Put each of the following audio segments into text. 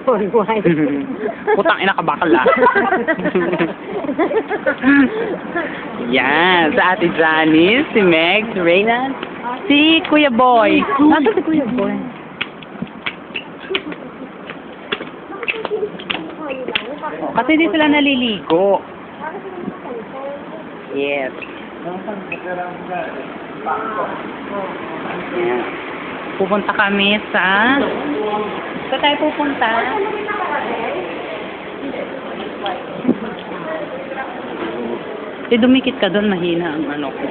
All white. Putang ina ka bakla. Yan, sa Ate Janice, si Meg, si Reyna, si Kuya Boy. Nasa si Kuya Boy? Kasi di sila naliligo. Yes. Yan. Pupunta kami sa... Saan tayo pupunta? Dumikit ka doon, mahina ang ano ko.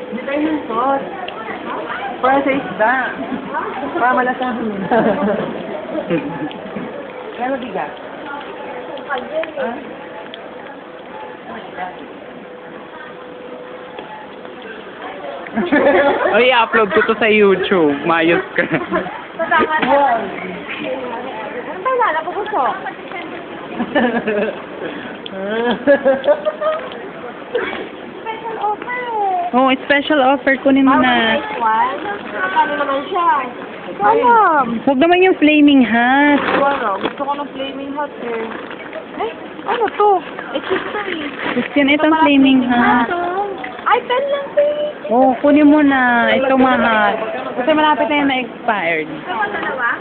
Hindi tayo ng sauce. Para sa isda. Para malasahan mo. Kaya mabigat. Ay, i-upload ko to sa YouTube. Mayos ka. Wow. Ano ba yung napapusok? Special offer eh. Oh, special offer. Kunin mo na. Ano naman siya? Alam. Huwag naman yung flaming hot. Gusto ko ng flaming hot eh. Eh, ano to? Chicken. Gusto itong flaming hot. Ay, pen lang eh. Oh, kunin mo na. Ito mahal. Kasi malapit na yung na-expired. Ito dalawa?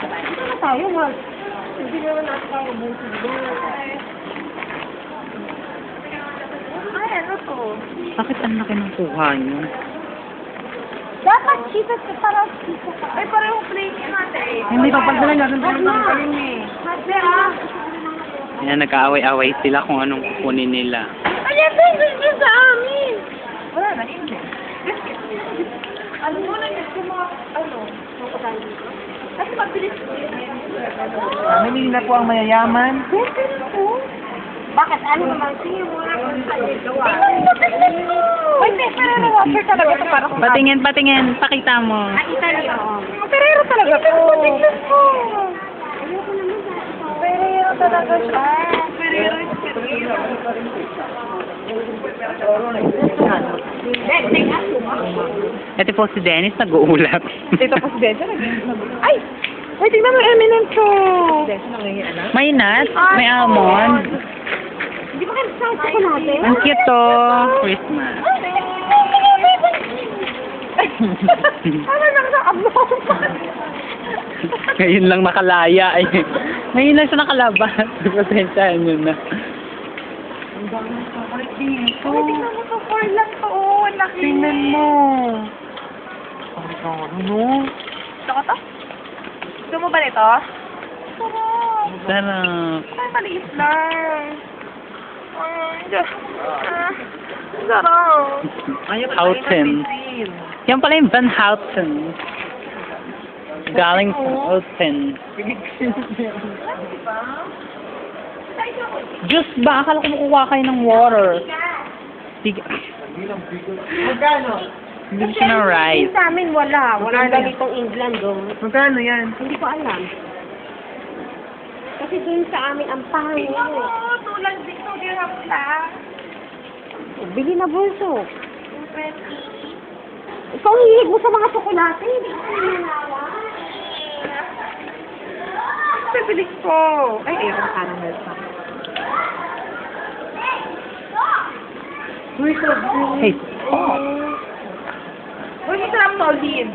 Ito na tayo, Mark. Hindi naman natin tayo busin doon. Ay, ano to? Bakit ang laki ng kuha nyo? Dapat cheese at parang cheese. Ay, pareho flaming hot eh. Hindi pa pagdala natin Hot na. Hot na. Ayan, nag-aaway-away sila kung anong kukunin nila. Ay, ito yung sa amin. Wala na, hindi. Ano mo na gusto mo, ano, mapagay dito? Kasi mabilis ko yun. Namili na po ang mayayaman. Bakit? Ano naman? Sige mo na kung saan gawa. Uy, pero na-offer talaga ito para kung... Patingin. Pakita mo. Italy, oo. Perero talaga ito. Patingin mo. Ayoko naman sa Perero talaga siya. Perero is Perero. Ito po si Dennis, nag-uulap. Ito po si Desa. Ay! Ay, tingnan mo M&M ko. May nuts, may almond. Hindi ba kayo sa chocolate? Ang cute to. Christmas. Ano lang sa abnormal? Ngayon lang nakalaya. Ay. Ngayon lang siya nakalabas. Pasensyahan nyo na. Ang dami ng chocolate dito. Ay, tingnan mo to. 4 lang to. Ang laki. Tingnan mo. Ano? Gusto ko to? Gusto mo ba nito? Sarap. Sarap. Ay, maliit lang. Sarap. Houten. Yan pala yung Van Houten. Galing sa Houten. Juice ba? Akala ko makukuha kayo ng water. Sige. Magkano? Hindi siya ng rice. Sa amin wala. Wala ganitong England doon. Magkano yan? Hindi ko alam. Kasi dun sa amin ang pangit. Oo, tulad dito, dirham lang. Bili na bunso. 20. Ikaw ang hilig mo sa mga tsokolate. Hindi ko nananawa. Bibili ko. Ay, ayun, caramel pa. Uy, Hey, oh. Uy, masarap to, Lynn.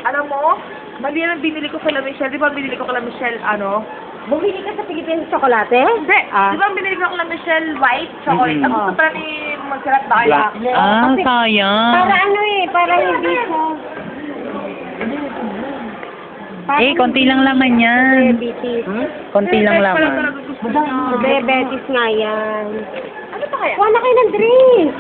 Alam mo, mali ang binili ko kay La Michelle. Di ba binili ko kay La Michelle, ano? Bumili ka sa Pilipinas tsokolate? Hindi. Di ba binili ko kay La Michelle white chocolate? Ang gusto pala ni Magsalat dahil Black. Ah, sayang. Para ano eh, para hindi siya... Eh, konti lang laman yan. Diabetes. Konti lang laman. Diabetes nga yan. Ano pa kaya? Kuha na kayo ng drinks.